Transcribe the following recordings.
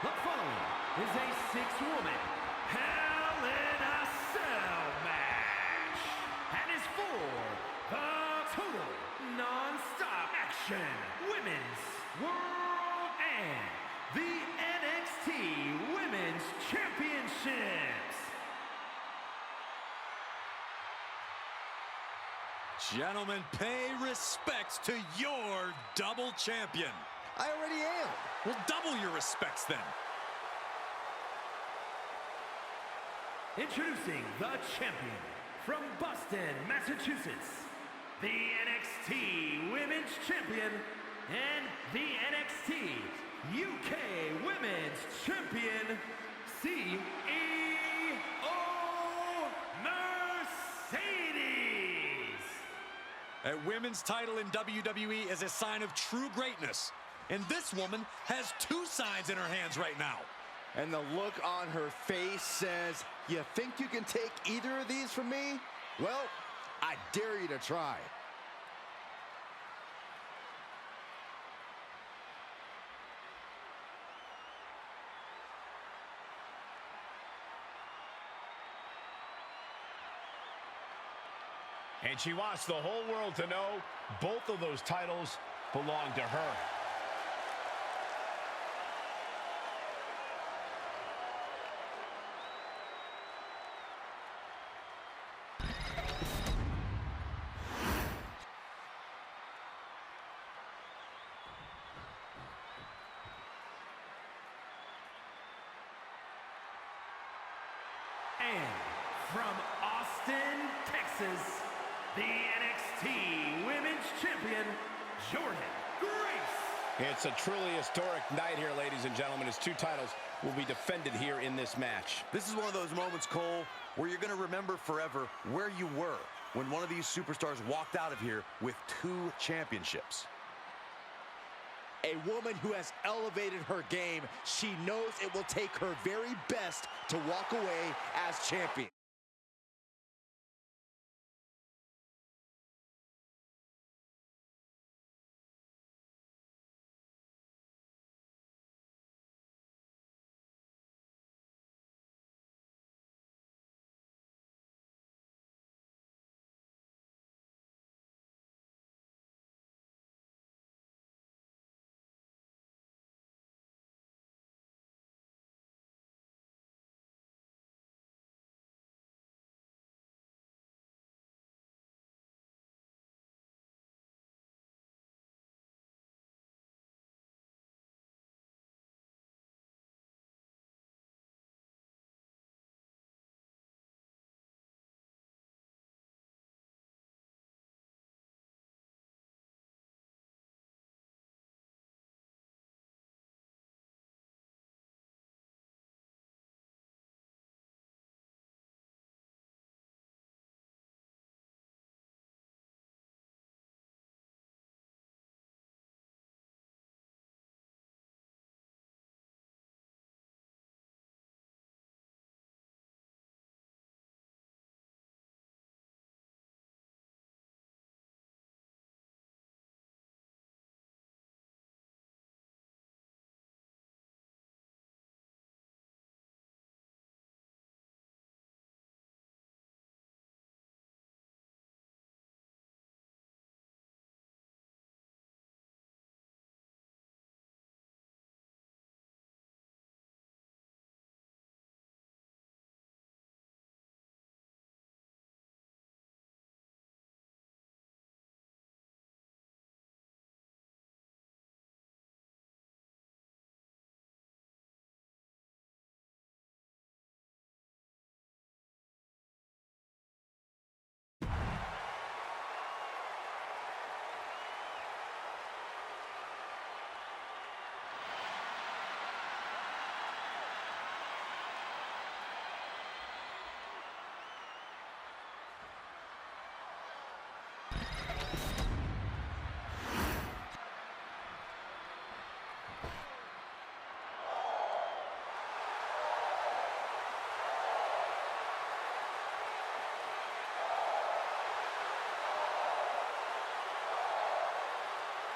The following is a six-woman Hell in a Cell match and is for the total non-stop action Women's World and the NXT Women's Championships. Gentlemen, pay respects to your double champion. I already am. Well, double your respects then. Introducing the champion from Boston, Massachusetts, the NXT Women's Champion and the NXT UK Women's Champion, CEO Mercedes. A women's title in WWE is a sign of true greatness. And this woman has two signs in her hands right now. And the look on her face says, you think you can take either of these from me? Well, I dare you to try. And she wants the whole world to know both of those titles belong to her. And from Austin, Texas, the NXT Women's Champion, Jordan Grace. It's a truly historic night here, ladies and gentlemen, as two titles will be defended here in this match. This is one of those moments, Cole, where you're going to remember forever where you were when one of these superstars walked out of here with two championships. A woman who has elevated her game. She knows it will take her very best to walk away as champion.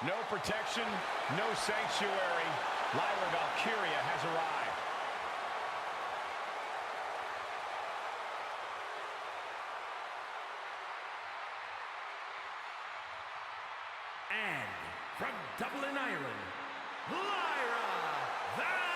No protection, no sanctuary, Lyra Valkyria has arrived. And from Dublin, Ireland, Lyra Valkyria.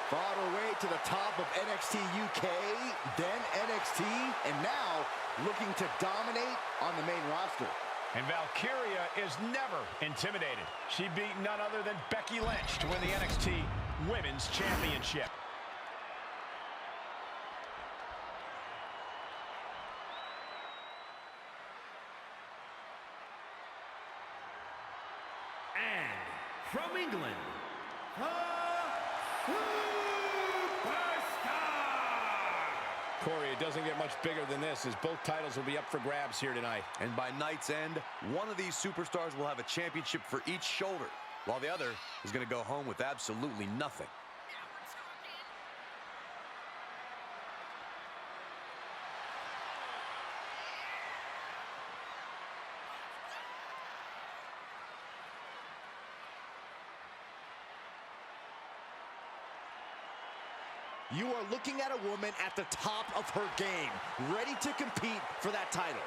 Fought her way to the top of NXT UK, then NXT, and now looking to dominate on the main roster. And Valkyria is never intimidated. She beat none other than Becky Lynch to win the NXT Women's Championship. And from England, Corey, it doesn't get much bigger than this, as both titles will be up for grabs here tonight. And by night's end, one of these superstars will have a championship for each shoulder, while the other is going to go home with absolutely nothing. You are looking at a woman at the top of her game, ready to compete for that title.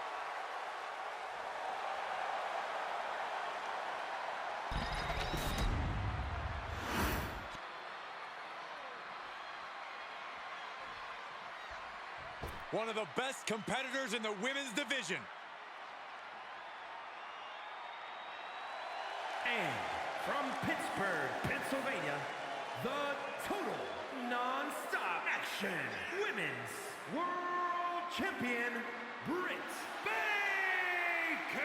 One of the best competitors in the women's division. And from Pittsburgh, Pennsylvania, the total non-stop action women's world champion, Britt Baker.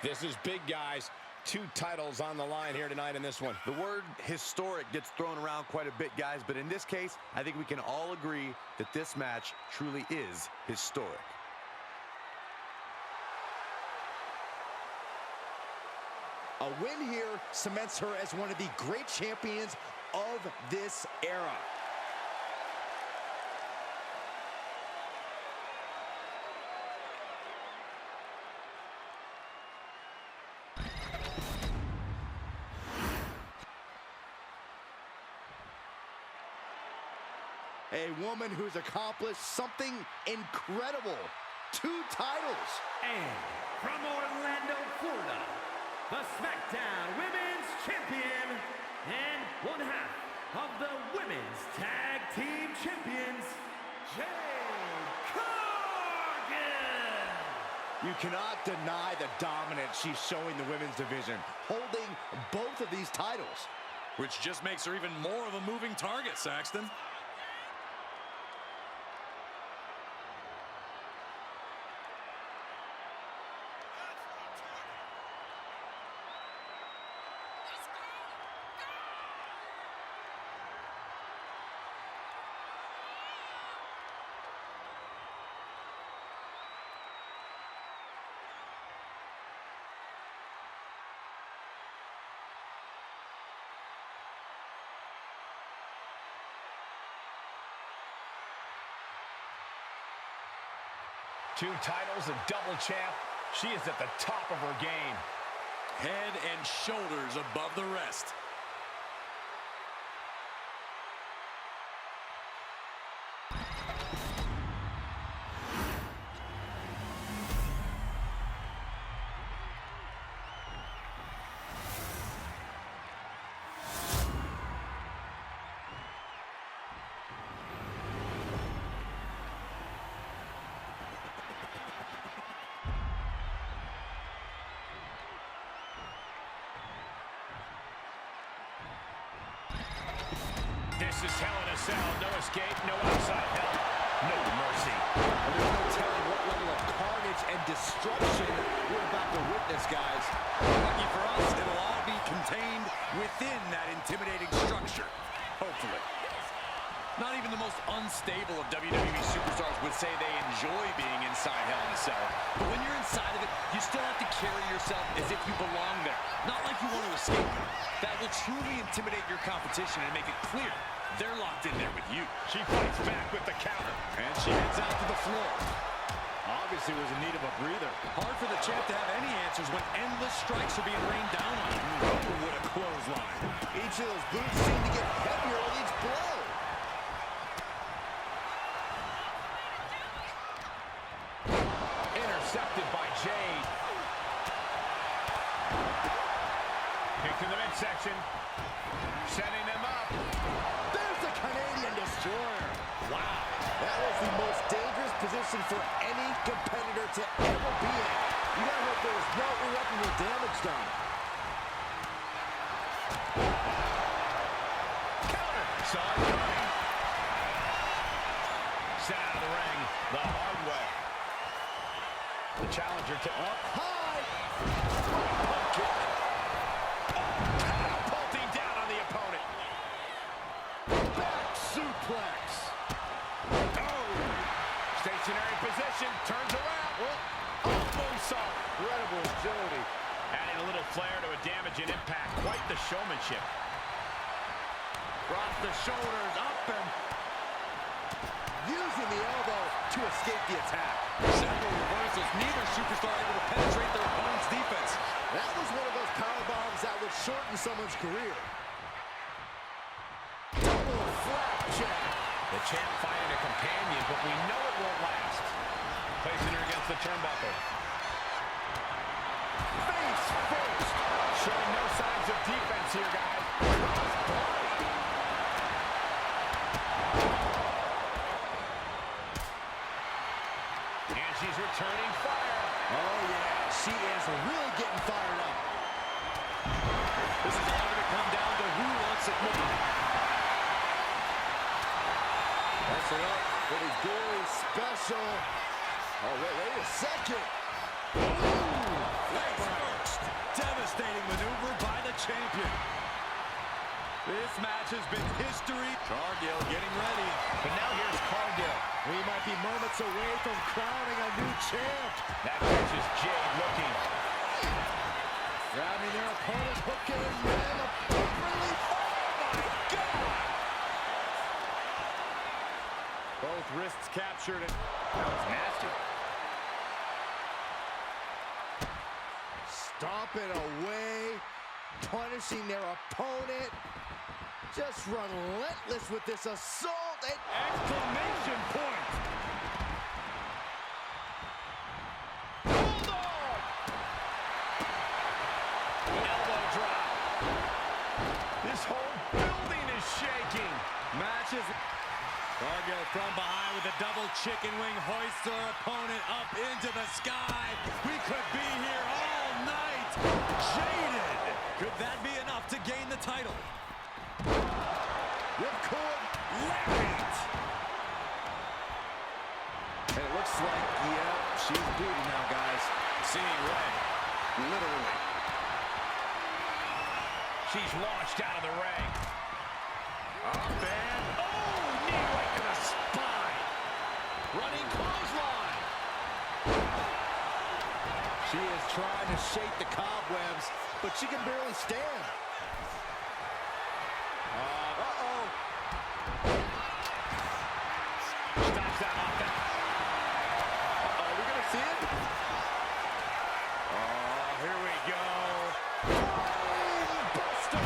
This is big, guys. 2 titles on the line here tonight in this one. The word historic gets thrown around quite a bit, guys, but in this case, I think we can all agree that this match truly is historic. A win here cements her as one of the great champions of this era. A woman who's accomplished something incredible. 2 titles. And from Orlando, Florida, the SmackDown Women's Champion and one half of the Women's Tag Team Champions, Jade Cargill. You cannot deny the dominance she's showing the women's division, holding both of these titles. Which just makes her even more of a moving target, Saxton. Two titles, a double champ. She is at the top of her game. Head and shoulders above the rest. This is Hell in a Cell. No escape, no outside help, no mercy. And there's no telling what level of carnage and destruction stable of WWE superstars would say they enjoy being inside Hell in a Cell. But when you're inside of it, you still have to carry yourself as if you belong there. Not like you want to escape it. That will truly intimidate your competition and make it clear they're locked in there with you. She fights back with the counter. And she heads out to the floor. Obviously was in need of a breather. Hard for the champ to have any answers when endless strikes are being rained down on him. Oh, what a clothesline. Each of those boots seem to get heavier with each blow. Intercepted by Jade. Kick to the midsection. Setting them up. There's the Canadian Destroyer. Wow. That was the most dangerous position for any competitor to ever be in. You gotta hope there was no irreparable damage done. Counter. Saw it coming. Sent out of the ring the hard way. The challenger to up High. pump kick. Catapulting down on the opponent. Back suplex. Oh. Stationary position. Turns around. Oh, moonsault. Incredible agility. Adding a little flair to a damage and impact. Quite the showmanship. Across the shoulders, up and Using the elbow to escape the attack. several reversals. Neither superstar able to penetrate their opponent's defense. That was one of those power bombs that would shorten someone's career. Double flapjack. The champ finding a companion, but we know it won't last. Placing her against the turnbuckle. Face first. Showing no signs of defense here, guys. And she's returning fire. Oh, yeah. She is really getting fired up. This is all going to come down to who wants it more. That's it up for the gory special. Oh, wait a second. Face first. Devastating maneuver by the champion. This match has been history. Cargill getting ready. But now here's Cargill. We might be moments away from crowning a new champ. That catches Jade looking. Grabbing their opponent, hooking them appropriately. Oh, my God. Both wrists captured. And that was nasty. Stomping away, punishing their opponent. Just relentless with this assault. And Exclamation point. Bulldog! Elbow drop. This whole building is shaking. Matches. Cargill from behind with a double chicken wing, hoists her opponent up into the sky. We could be here all night. Jaded. Could that be enough to gain the title? Ripcord. Lariat. And it looks like, yeah, she's bleeding now, guys. Seeing red. Literally. She's launched out of the ring. Up and knee right to the spine. Running clothesline. She is trying to shake the cobwebs, but she can barely stand. Uh-oh. Stops that offense. Are we going to see it? Oh, here we go. Buster.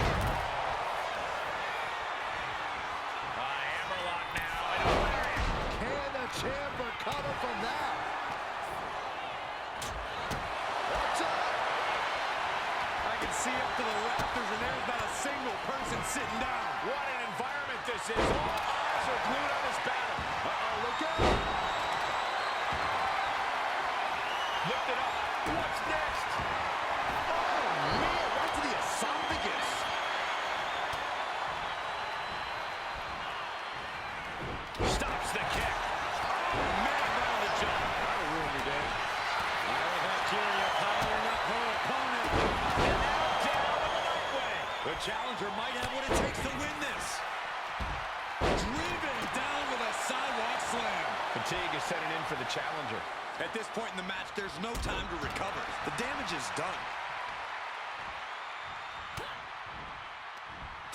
Hammerlock now. And a lariat. Can the champ recover from that? Watch out. I can see up to the rafters, and there's not a single person sitting down. What an environment this is. All eyes are glued on this battle. Uh-oh, look out. Lift it up. What's next? Oh, man, right to the esophagus. Stops the kick. Man, that was a jump. That'll ruin your day. Ira Valkyria powering up her opponent. And now down the right way. The challenger might have what it takes to win this. Driven down with a side Fatigue is setting in for the challenger. At this point in the match, there's no time to recover. The damage is done.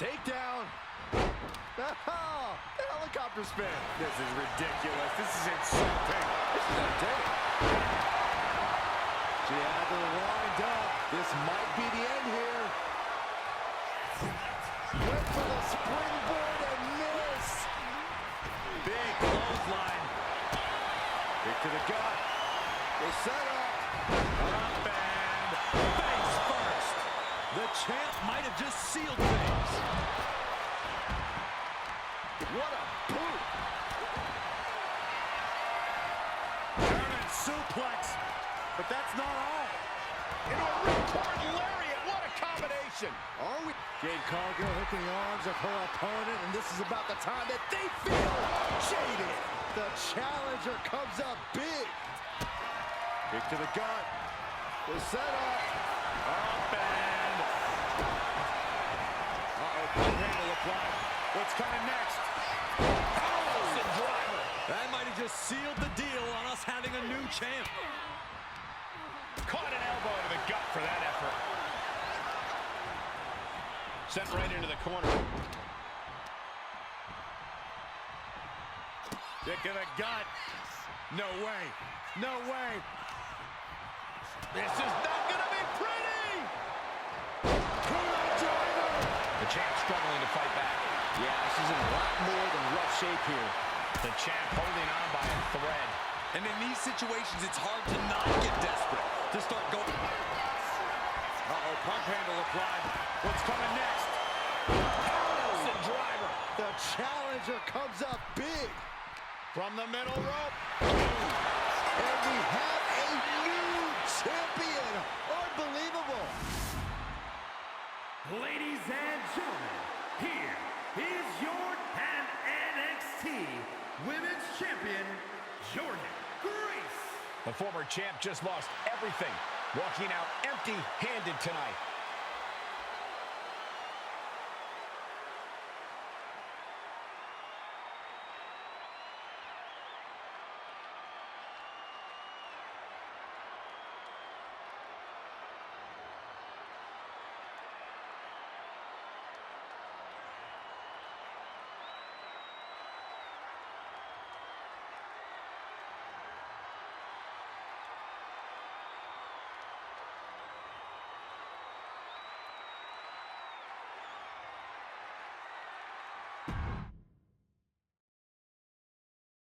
Takedown. Oh, helicopter spin. This is ridiculous. This is insulting. This is gonna take. She had her lined up. This might be the end here. Went for the springboard and miss. Big clothesline. Kick to the gut. The setup. Up and face first. The champ might have just sealed things. What a boot. German suplex. But that's not all. Into a ripcord lariat. What a combination. Are we? Jade Cargill hooking the arms of her opponent, and this is about the time that they feel jaded. The challenger comes up big. Kick to the gut. The setup. Up and... pump handle applied. What's coming next? Allison driver. That might have just sealed the deal on us having a new champ. Caught an elbow to the gut for that effort. Sent right into the corner. Kick to the gut. No way. No way. This is not going to be pretty. The champ struggling to fight back. Yeah, she's in a lot more than rough shape here. The champ holding on by a thread. And in these situations, it's hard to not get desperate. To start going. Uh-oh, pump handle applied. What's coming next? Allison driver. The challenger comes up big. From the middle rope. And we have a new champion. Unbelievable. Ladies and gentlemen, here is your NXT Women's Champion, Jordan Grace. The former champ just lost everything, walking out empty-handed tonight.